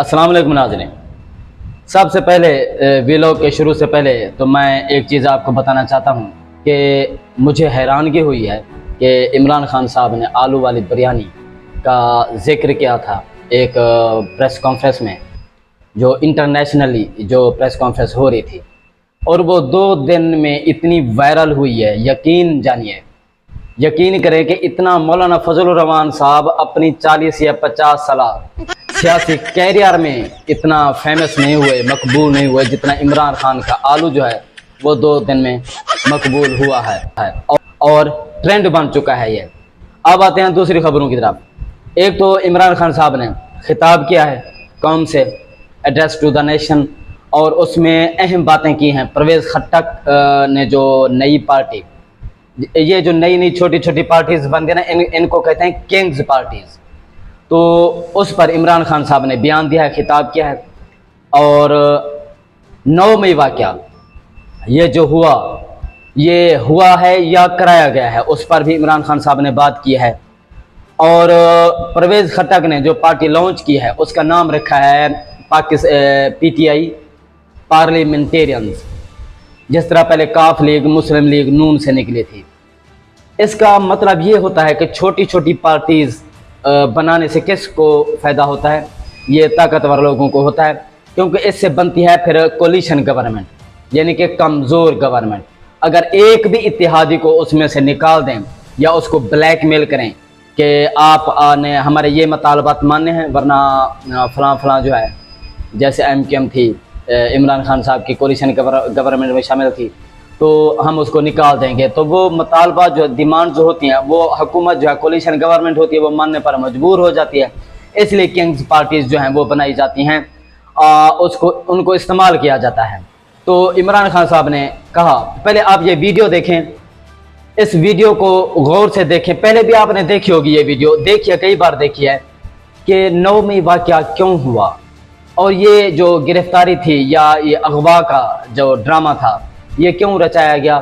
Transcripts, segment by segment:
अस्सलाम वालेकुम नाज़रीन। सबसे पहले वीलॉग के शुरू से पहले तो मैं एक चीज़ आपको बताना चाहता हूँ कि मुझे हैरानगी हुई है कि इमरान खान साहब ने आलू वाली बिरयानी का ज़िक्र किया था एक प्रेस कॉन्फ्रेंस में, जो इंटरनेशनली जो प्रेस कॉन्फ्रेंस हो रही थी, और वो 2 दिन में इतनी वायरल हुई है। यकीन करें कि इतना मौलाना फजलुर रहमान साहब अपनी 40 या 50 साल सियासी कैरियर में इतना फेमस नहीं हुए, मकबूल नहीं हुए, जितना इमरान खान का आलू जो है वो 2 दिन में मकबूल हुआ है और ट्रेंड बन चुका है ये। अब आते हैं दूसरी खबरों की तरफ। एक तो इमरान खान साहब ने खिताब किया है कौम से, एड्रेस टू द नेशन, और उसमें अहम बातें की हैं। परवेज़ खट्टक ने जो नई पार्टी, ये जो नई छोटी छोटी पार्टीज बन गई ना, इनको कहते हैं किंग्स पार्टीज, तो उस पर इमरान खान साहब ने बयान दिया है, खिताब किया है। और 9 मई वाक़या ये जो हुआ, ये हुआ है या कराया गया है, उस पर भी इमरान खान साहब ने बात की है। और परवेज़ खट्टक ने जो पार्टी लॉन्च की है उसका नाम रखा है PTI पार्लियामेंटेरियंस, जिस तरह पहले काफ लीग, मुस्लिम लीग, नून से निकली थी। इसका मतलब ये होता है कि छोटी छोटी पार्टीज़ बनाने से किसको फ़ायदा होता है? ये ताकतवर लोगों को होता है, क्योंकि इससे बनती है फिर कोलिशन गवर्नमेंट, यानी कि कमज़ोर गवर्नमेंट। अगर एक भी इत्तेहादी को उसमें से निकाल दें या उसको ब्लैकमेल करें कि आप ने हमारे ये मतालबात मानने हैं, वरना फ़लाँ जो है, जैसे MKM थी, इमरान खान साहब की कोलिशन गवर्नमेंट में शामिल थी, तो हम उसको निकाल देंगे, तो वो मतालबा जो डिमांड जो होती हैं, वो हुकूमत जो है, कोलिशन गवर्नमेंट होती है, वो मानने पर मजबूर हो जाती है। इसलिए किंग्स पार्टीज़ जो हैं वो बनाई जाती हैं, उनको इस्तेमाल किया जाता है। तो इमरान खान साहब ने कहा, पहले आप ये वीडियो देखें, इस वीडियो को गौर से देखें। पहले भी आपने देखी होगी ये वीडियो, देखिए, कई बार देखी है कि 9 मई वाक़या क्यों हुआ, और ये जो गिरफ्तारी थी या ये अगवा का जो ड्रामा था, ये क्यों रचाया गया।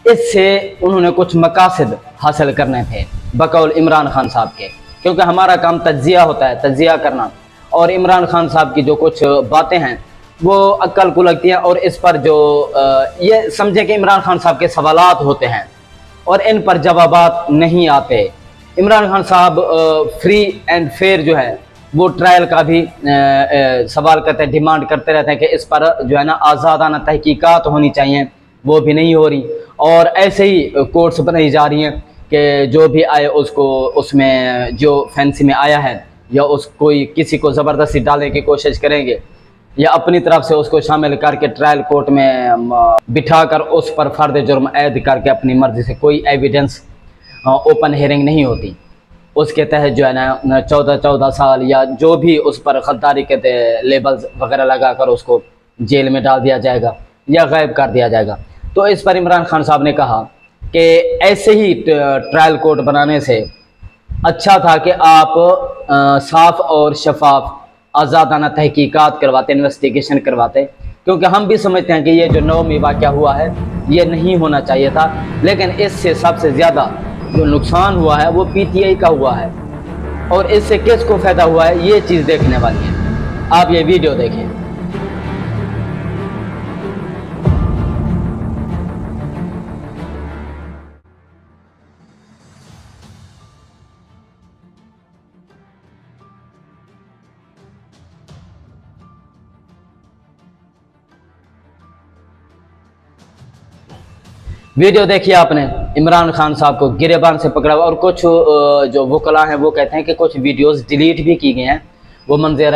इससे उन्होंने कुछ मकासद हासिल करने थे बकौल इमरान खान साहब के, क्योंकि हमारा काम तज्जिया होता है, तज्जिया करना। और इमरान खान साहब की जो कुछ बातें हैं वो अक्ल को लगती हैं, और इस पर जो ये समझे कि इमरान खान साहब के सवालात होते हैं और इन पर जवाबात नहीं आते। इमरान खान साहब फ्री एंड फेयर जो है वो ट्रायल का भी सवाल करते हैं, डिमांड करते रहते हैं कि इस पर जो है ना आज़ादाना तहकीकात होनी चाहिए, वो भी नहीं हो रही। और ऐसे ही कोर्ट्स बनाई जा रही हैं कि जो भी आए उसको, उसमें जो फैंसी में आया है या कोई किसी को ज़बरदस्ती डालने की कोशिश करेंगे या अपनी तरफ से उसको शामिल करके ट्रायल कोर्ट में बिठाकर उस पर फ़र्द जुर्म ऐद करके अपनी मर्ज़ी से, कोई एविडेंस, ओपन हियरिंग नहीं होती, उसके तहत जो है ना 14 साल या जो भी उस पर गद्दारी के लेबल्स वगैरह लगाकर उसको जेल में डाल दिया जाएगा या गायब कर दिया जाएगा। तो इस पर इमरान खान साहब ने कहा कि ऐसे ही ट्रायल कोर्ट बनाने से अच्छा था कि आप साफ और शफाफ आज़ादाना तहकीकात करवाते, इन्वेस्टिगेशन करवाते, क्योंकि हम भी समझते हैं कि ये जो 9 मई वाक़या हुआ है ये नहीं होना चाहिए था। लेकिन इससे सबसे ज़्यादा जो नुकसान हुआ है वो PTI का हुआ है, और इससे किसको फ़ायदा हुआ है ये चीज़ देखने वाली है। आप ये वीडियो देखें। वीडियो देखिए आपने, इमरान खान साहब को गिरेबान से पकड़ा हुआ, और कुछ जो वकला हैं वो कहते हैं कि कुछ वीडियोस डिलीट भी की गई हैं, वो मंजर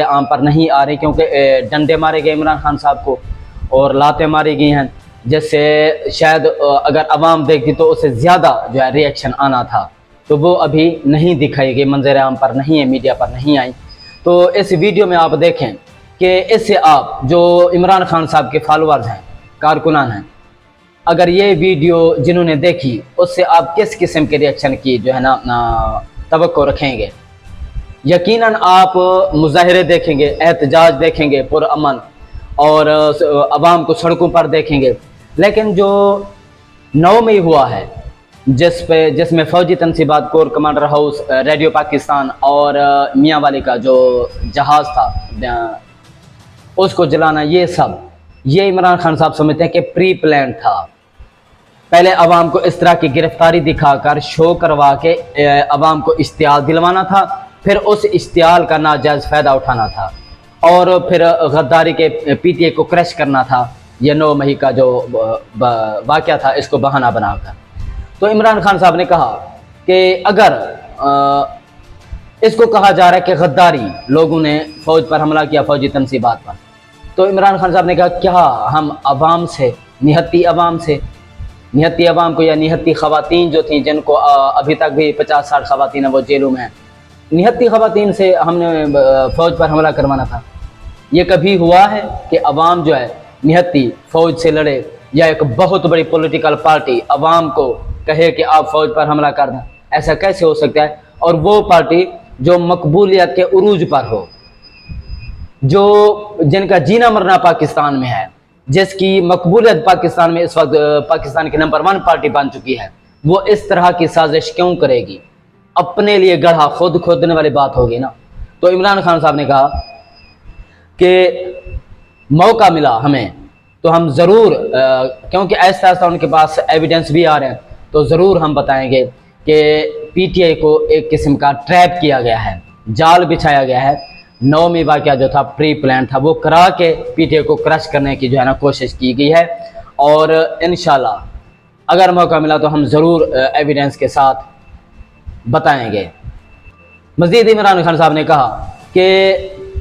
आम पर नहीं आ रही, क्योंकि डंडे मारे गए इमरान खान साहब को और लातें मारी गई हैं, जिससे शायद अगर आवाम देखती तो उससे ज़्यादा जो है रिएक्शन आना था, तो वो अभी नहीं दिखाई गई, मंजर आम पर नहीं है, मीडिया पर नहीं आई। तो इस वीडियो में आप देखें कि इससे आप जो इमरान खान साहब के फॉलोअर्स हैं, कारकुनान हैं, अगर ये वीडियो जिन्होंने देखी उससे आप किस किस्म के रिएक्शन की जो है ना तवक्को रखेंगे। यकीनन आप मुजाहिरे देखेंगे, एहतजाज देखेंगे पुरअमन, और आवाम को सड़कों पर देखेंगे। लेकिन जो 9 मई हुआ है जिसमें फौजी तनसीबात core commander house, radio Pakistan और मियाँ वाली का जो जहाज़ था उसको जलाना, ये इमरान खान साहब समझते हैं कि प्री प्लान था। पहले अवाम को इस तरह की गिरफ्तारी दिखाकर शो करवा के अवाम को इश्तियाल दिलवाना था, फिर उस इश्तियाल का नाजायज़ फ़ायदा उठाना था और फिर गद्दारी के पीटीआई को क्रश करना था। यह 9 मई का जो वाक़या था इसको बहाना बनाकर। तो इमरान खान साहब ने कहा कि अगर इसको कहा जा रहा है कि गद्दारी लोगों ने फ़ौज पर हमला किया, फ़ौजी तनसीबात पर, तो इमरान खान साहब ने कहा क्या हम अवाम से, निहत्ती अवाम को या निहत्ती ख़वातीन जो थी, जिनको अभी तक भी 50-60 ख़वातीन है वो जेलों में हैं, निहत्ती ख़वातीन से हमने फ़ौज पर हमला करवाना था? ये कभी हुआ है कि अवाम जो है निहत्ती फ़ौज से लड़े, या एक बहुत बड़ी पॉलिटिकल पार्टी अवाम को कहे कि आप फ़ौज पर हमला कर दें? ऐसा कैसे हो सकता है? और वो पार्टी जो मकबूलियत के उरूज पर हो, जिनका जीना मरना पाकिस्तान में है, जिसकी मकबूलियत पाकिस्तान में इस वक्त पाकिस्तान की नंबर 1 पार्टी बन चुकी है, वो इस तरह की साजिश क्यों करेगी? अपने लिए गढ़ा खुद खोदने वाली बात होगी ना। तो इमरान खान साहब ने कहा कि मौका मिला हमें तो हम ज़रूर, क्योंकि ऐसा ऐसा उनके पास एविडेंस भी आ रहे हैं, तो ज़रूर हम बताएंगे कि पीटीआई को एक किस्म का ट्रैप किया गया है, जाल बिछाया गया है। 9 मई वाक़या जो था प्री प्लान था, वो करा के पीटीआई को क्रश करने की जो है ना कोशिश की गई है। और इंशाल्लाह अगर मौका मिला तो हम ज़रूर एविडेंस के साथ बताएंगे। मज़ीद इमरान खान साहब ने कहा कि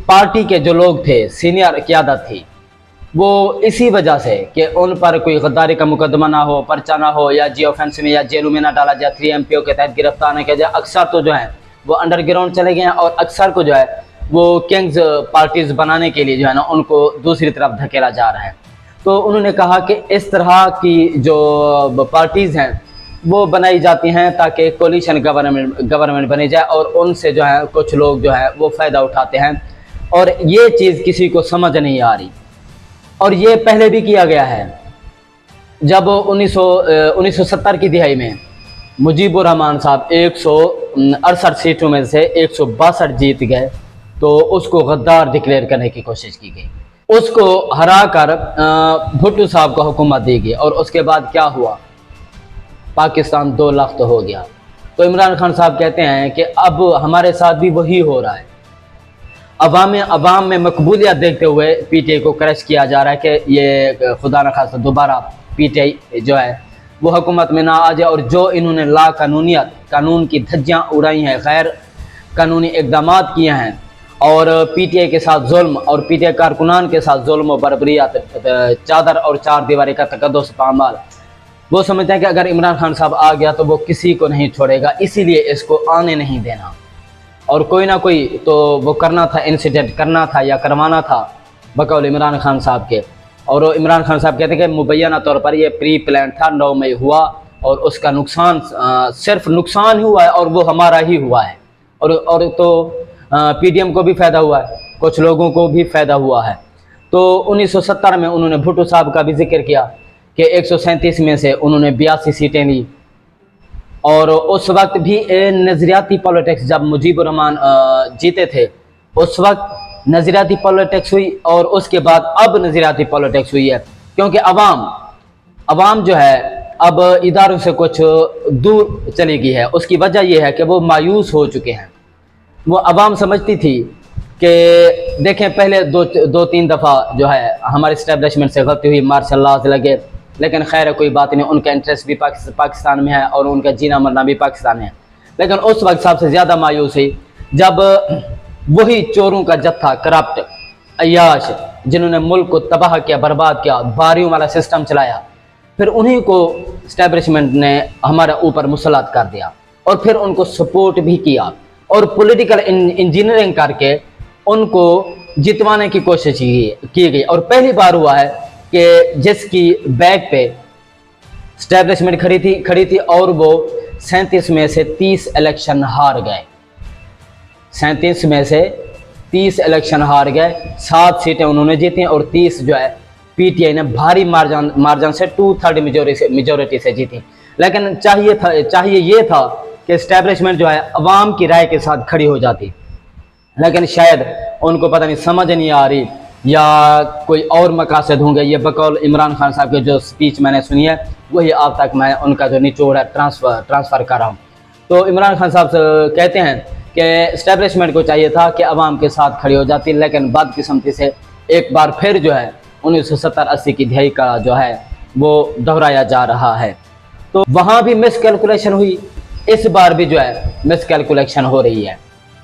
पार्टी के जो लोग थे, सीनियर क़यादत थी, वो इसी वजह से कि उन पर कोई गद्दारी का मुकदमा ना हो, पर्चा ना हो, या जी ऑफेंस में या जेलों में ना डाला जाए, 3 MPO के तहत गिरफ्तार नहीं किया जाए, अक्सर तो जो है वो अंडरग्राउंड चले गए हैं और अक्सर को जो है वो किंग्स पार्टीज़ बनाने के लिए जो है ना उनको दूसरी तरफ धकेला जा रहा है। तो उन्होंने कहा कि इस तरह की जो पार्टीज़ हैं वो बनाई जाती हैं ताकि कोलिशन गवर्नमेंट बनी जाए, और उनसे जो है कुछ लोग जो है वो फ़ायदा उठाते हैं, और ये चीज़ किसी को समझ नहीं आ रही। और ये पहले भी किया गया है, जब 1970 की दिहाई में मुजीबुर रहमान साहब 168 सीटों में से 162 जीत गए, तो उसको गद्दार डिक्लेयर करने की कोशिश की गई, उसको हरा कर भुट्टो साहब को हुकूमत दी गई, और उसके बाद क्या हुआ, पाकिस्तान 2 लख्त हो गया। तो इमरान खान साहब कहते हैं कि अब हमारे साथ भी वही हो रहा है। अवाम में मकबूलियत देखते हुए पीटीआई को क्रश किया जा रहा है कि ये खुदा न खास्ता दोबारा पीटीआई जो है वो हुकूमत में ना आ जाए, और जो इन्होंने कानून की धज्जियाँ उड़ाई हैं, गैर कानूनी इकदाम किए हैं, और पीटीआई के साथ जुल्म और पीटीआई कारकुनान के साथ जुल्म और बर्बरियात, चादर और चार दीवारी का तकद्दुस पामाल, वो समझते हैं कि अगर इमरान खान साहब आ गया तो वो किसी को नहीं छोड़ेगा, इसीलिए इसको आने नहीं देना, और कोई ना कोई तो वो करना था, इंसिडेंट करना था या करवाना था बकौल इमरान खान साहब के। और इमरान खान साहब कहते हैं कि मुबैना तौर पर ये प्री प्लान था, 9 मई हुआ, और उसका नुकसान सिर्फ नुकसान ही हुआ है, और वो हमारा ही हुआ है, और तो पीडीएम को भी फ़ायदा हुआ है, कुछ लोगों को भी फ़ायदा हुआ है। तो 1970 में उन्होंने भुट्टो साहब का भी जिक्र किया कि 137 में से उन्होंने 82 सीटें ली, और उस वक्त भी नज़रियाती पॉलिटिक्स, जब मुजीबुर रहमान जीते थे उस वक्त नज़रियाती पॉलिटिक्स हुई, और उसके बाद अब नज़रियाती पॉलिटिक्स हुई है, क्योंकि अवाम जो है अब इदारों से कुछ दूर चली गई है। उसकी वजह यह है कि वो मायूस हो चुके हैं। वो अवाम समझती थी कि देखें, पहले दो तीन दफ़ा जो है हमारे इस्टेब्लिशमेंट से गलती हुई, मार्शल लॉ लगे, लेकिन खैर कोई बात नहीं, उनका इंटरेस्ट भी पाकिस्तान में है और उनका जीना मरना भी पाकिस्तान में है। लेकिन उस वक्त सबसे ज़्यादा मायूस हुई जब वही चोरों का जत्था, करप्ट अय्याश, जिन्होंने मुल्क को तबाह किया, बर्बाद किया, बारियों वाला सिस्टम चलाया, फिर उन्हीं को इस्टेब्लिशमेंट ने हमारे ऊपर मुसल्लत कर दिया, और फिर उनको सपोर्ट भी किया, और पॉलिटिकल इंजीनियरिंग करके उनको जितवाने की कोशिश की गई। और पहली बार हुआ है कि जिसकी बैक पे इस्टेब्लिशमेंट खड़ी थी और वो 37 में से 30 इलेक्शन हार गए, 37 में से 30 इलेक्शन हार गए, 7 सीटें उन्होंने जीती और 30 जो है पीटीआई ने भारी मार्जिन से 2/3 मेजोरिटी से जीती। लेकिन चाहिए ये था कि इस्टेब्लिशमेंट जो है अवाम की राय के साथ खड़ी हो जाती, लेकिन शायद उनको पता नहीं समझ नहीं आ रही या कोई और मकासद होंगे। ये बकौल इमरान खान साहब की जो स्पीच मैंने सुनी है वही आप तक मैं उनका जो निचोड़ है ट्रांसफ़र कर रहा हूँ। तो इमरान खान साहब कहते हैं कि इस्टेब्लिशमेंट को चाहिए था कि अवाम के साथ खड़ी हो जाती, लेकिन बदकिस्मती से एक बार फिर जो है 1970-80 की दिहाई का जो है वो दोहराया जा रहा है। तो वहाँ भी मिस कैलकुलेशन हुई, इस बार भी जो है मिस कैलकुलेशन हो रही है।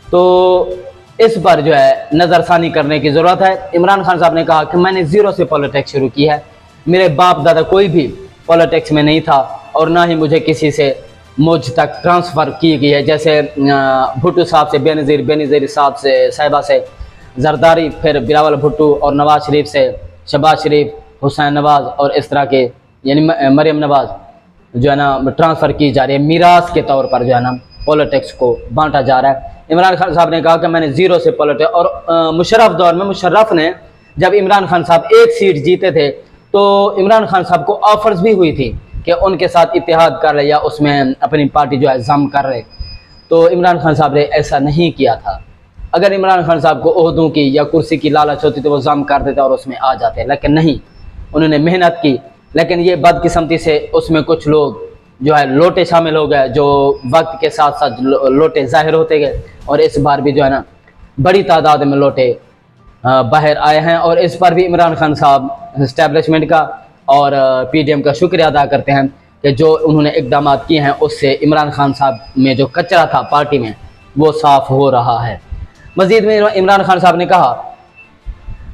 तो इस बार जो है नज़रसानी करने की ज़रूरत है। इमरान खान साहब ने कहा कि मैंने ज़ीरो से पॉलिटिक्स शुरू की है, मेरे बाप दादा कोई भी पॉलिटिक्स में नहीं था और ना ही मुझे किसी से मुझ तक ट्रांसफ़र की गई है। जैसे भुट्टो साहब से बेनज़ीर साहब से साहिबा से जरदारी, फिर बिलावल भुट्टो और नवाज शरीफ से शहबाज शरीफ, हुसैन नवाज और इस तरह के यानी मरियम नवाज जो है ना ट्रांसफ़र की जा रही है, मीरास के तौर पर जो है ना पॉलिटिक्स को बांटा जा रहा है। इमरान खान साहब ने कहा कि मैंने ज़ीरो से पॉलिटिक्स, और मुशर्रफ दौर में मुशर्रफ ने जब इमरान खान साहब एक सीट जीते थे तो इमरान खान साहब को ऑफर्स भी हुई थी कि उनके साथ इत्तेहाद कर रहे या उसमें अपनी पार्टी जो है जम कर रहे, तो इमरान खान साहब ने ऐसा नहीं किया था। अगर इमरान खान साहब को ओहदों की या कुर्सी की लालच होती तो वो जम कर देते और उसमें आ जाते, लेकिन नहीं, उन्होंने मेहनत की। लेकिन ये बदकिस्मती से उसमें कुछ लोग जो है लोटे शामिल हो गए, जो वक्त के साथ साथ लोटे जाहिर होते गए, और इस बार भी जो है ना बड़ी तादाद में लोटे बाहर आए हैं। और इस पर भी इमरान खान साहब इस्टेब्लिशमेंट का और पीडीएम का शुक्रिया अदा करते हैं कि जो उन्होंने इकदाम किए हैं उससे इमरान खान साहब में जो कचरा था पार्टी में वो साफ़ हो रहा है। मज़ीद में इमरान खान साहब ने कहा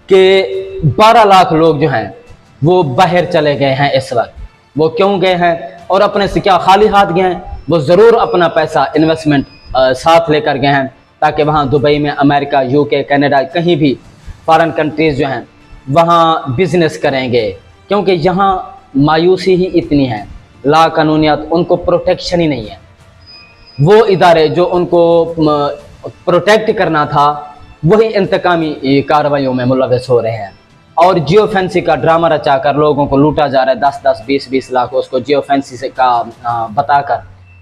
कि 12 लाख लोग जो हैं वो बाहर चले गए हैं इस वक्त। वो क्यों गए हैं और अपने से क्या खाली हाथ गए हैं? वो ज़रूर अपना पैसा इन्वेस्टमेंट साथ लेकर गए हैं ताकि वहाँ दुबई में, अमेरिका, यूके, कनाडा, कहीं भी फॉरेन कंट्रीज़ जो हैं वहाँ बिजनेस करेंगे, क्योंकि यहाँ मायूसी ही इतनी है, ला कानूनियत, उनको प्रोटेक्शन ही नहीं है। वो इदारे जो उनको प्रोटेक्ट करना था वही इंतकामी कार्रवाइयों में मुलव्वस हो रहे हैं और जियो फैंसी का ड्रामा रचा कर लोगों को लूटा जा रहा है। 10-10, 20-20 लाख उसको जियो फैंसी से का बताकर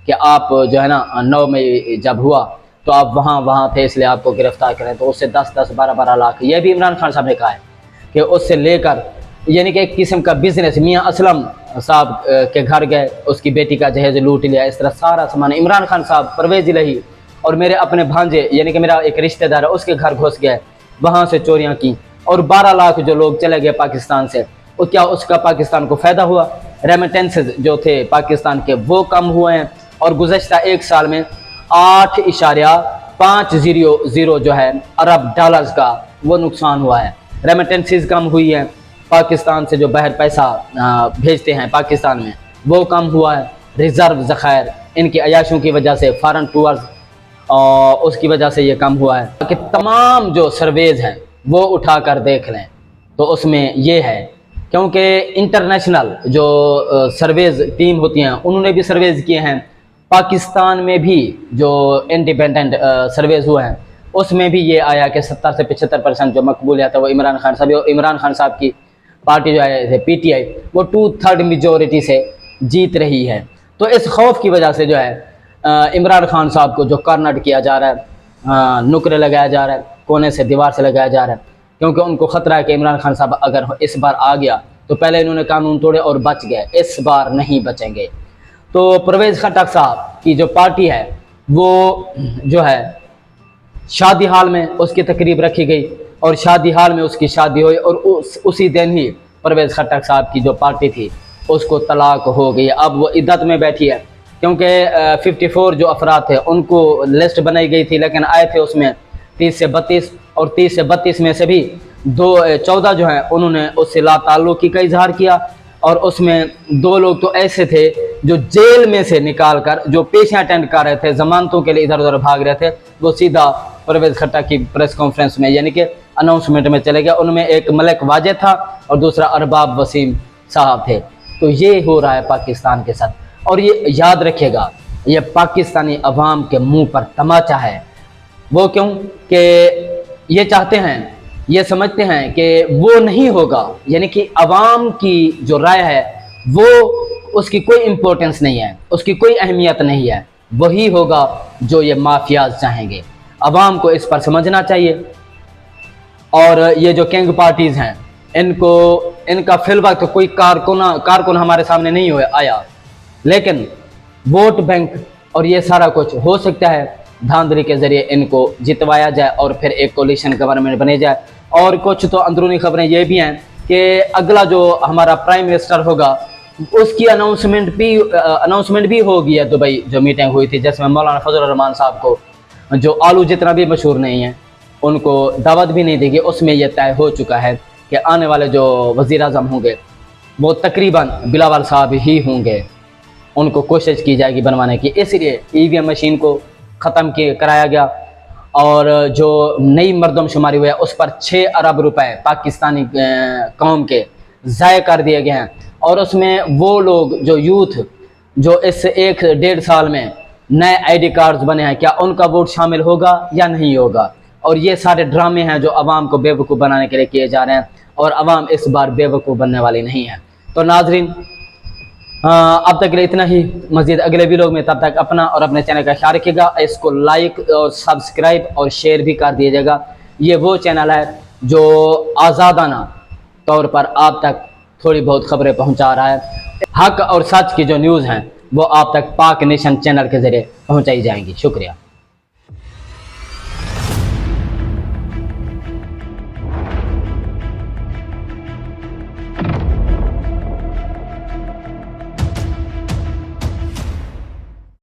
कि आप जो है ना 9 मई जब हुआ तो आप वहाँ थे इसलिए आपको गिरफ्तार करें, तो उससे 10-10, 12-12 लाख, ये भी इमरान खान साहब ने कहा है कि उससे लेकर यानी कि एक किस्म का बिजनेस। मियाँ असलम साहब के घर गए, उसकी बेटी का जहेज लूट लिया, इस तरह सारा सामान। इमरान खान साहब, परवेज इलाही और मेरे अपने भांजे यानी कि मेरा एक रिश्तेदार है उसके घर घुस गए, वहाँ से चोरियाँ की और 12 लाख जो लोग चले गए पाकिस्तान से, वो क्या उसका पाकिस्तान को फ़ायदा हुआ? रेमिटेंसेज जो थे पाकिस्तान के वो कम हुए हैं और गुज़श्ता एक साल में 8.50 जो है अरब डॉलर्स का वो नुकसान हुआ है। रेमिटेंसेज कम हुई है, पाकिस्तान से जो बाहर पैसा भेजते हैं पाकिस्तान में वो कम हुआ है। रिज़र्व ज़ख़ायर इनकी अयाशों की वजह से, फॉरेन टूर्स उसकी वजह से ये कम हुआ है कि तमाम जो सर्वेज हैं वो उठा कर देख लें तो उसमें ये है, क्योंकि इंटरनेशनल जो सर्वेज टीम होती हैं उन्होंने भी सर्वेज किए हैं। पाकिस्तान में भी जो इंडिपेंडेंट सर्वेज हुए हैं उसमें भी ये आया कि 70 से 75% जो मकबूलियत है वो इमरान खान साहब, और इमरान खान साहब की पार्टी जो है पीटीआई वो 2/3 मेजॉरिटी से जीत रही है। तो इस खौफ की वजह से जो है इमरान खान साहब को जो कार्नर किया जा रहा है, नुकरे लगाया जा रहा है, कोने से दीवार से लगाया जा रहा है, क्योंकि उनको ख़तरा है कि इमरान खान साहब अगर इस बार आ गया तो पहले इन्होंने कानून तोड़े और बच गए, इस बार नहीं बचेंगे। तो परवेज़ खट्टक साहब की जो पार्टी है वो जो है शादी हाल में उसकी तकरीब रखी गई और शादी हाल में उसकी शादी हुई और उसी दिन ही परवेज़ खट्टक साहब की जो पार्टी थी उसको तलाक हो गई। अब वो इद्दत में बैठी है क्योंकि 54 जो अफराद थे उनको लिस्ट बनाई गई थी, लेकिन आए थे उसमें 30 से 32 और 30 से 32 में से भी 14 जो हैं उन्होंने उससे ला ताल्लुकी का इजहार किया और उसमें 2 लोग तो ऐसे थे जो जेल में से निकाल कर जो पेशियाँ अटेंड कर रहे थे, जमानतों के लिए इधर उधर भाग रहे थे, वो सीधा परवेज़ खट्टक की प्रेस कॉन्फ्रेंस में यानी कि अनाउंसमेंट में चले गए। उनमें एक मलिक वाजिद था और दूसरा अरबाब वसीम साहब थे। तो ये हो रहा है पाकिस्तान के साथ, और ये याद रखिएगा ये पाकिस्तानी अवाम के मुंह पर तमाचा है। वो क्यों कि ये चाहते हैं, ये समझते हैं कि वो नहीं होगा, यानी कि अवाम की जो राय है वो उसकी कोई इम्पोर्टेंस नहीं है, उसकी कोई अहमियत नहीं है। वही होगा जो ये माफियाज चाहेंगे। अवाम को इस पर समझना चाहिए। और ये जो किंग पार्टीज हैं, इनका फिल वक्त कोई कारकुन हमारे सामने नहीं आया, लेकिन वोट बैंक और ये सारा कुछ हो सकता है धांधली के जरिए इनको जितवाया जाए और फिर एक कोलिशन गवर्नमेंट बने जाए। और कुछ तो अंदरूनी खबरें ये भी हैं कि अगला जो हमारा प्राइम मिनिस्टर होगा उसकी अनाउंसमेंट भी हो गई है। दुबई जो मीटिंग हुई थी, जिसमें मौलाना फजल रहमान साहब को, जो आलू जितना भी मशहूर नहीं है, उनको दावत भी नहीं देगी। उसमें यह तय हो चुका है कि आने वाले जो वज़ीर आज़म होंगे वो तकरीबन बिलावल साहब ही होंगे। उनको कोशिश की जाएगी बनवाने की, इसलिए ईवीएम मशीन को ख़त्म कराया गया। और जो नई मरदमशुमारी हुई है उस पर 6 अरब रुपए पाकिस्तानी कौम के ज़ाय कर दिए गए हैं। और उसमें वो लोग जो यूथ जो इस 1-1.5 साल में नए आईडी कार्ड्स बने हैं, क्या उनका वोट शामिल होगा या नहीं होगा। और ये सारे ड्रामे हैं जो अवाम को बेवकूफ़ बनाने के लिए किए जा रहे हैं, और अवाम इस बार बेवकूफ़ बनने वाली नहीं है। तो नाजरीन, अब तक के लिए इतना ही। मज़ीद अगले वीडियो में, तब तक अपना और अपने चैनल का ख्याल रखिएगा। इसको लाइक और सब्सक्राइब और शेयर भी कर दीजिएगा। ये वो चैनल है जो आज़ादाना तौर पर आप तक थोड़ी बहुत खबरें पहुंचा रहा है। हक और सच की जो न्यूज़ हैं वो आप तक पाक नेशन चैनल के ज़रिए पहुंचाई जाएंगी। शुक्रिया।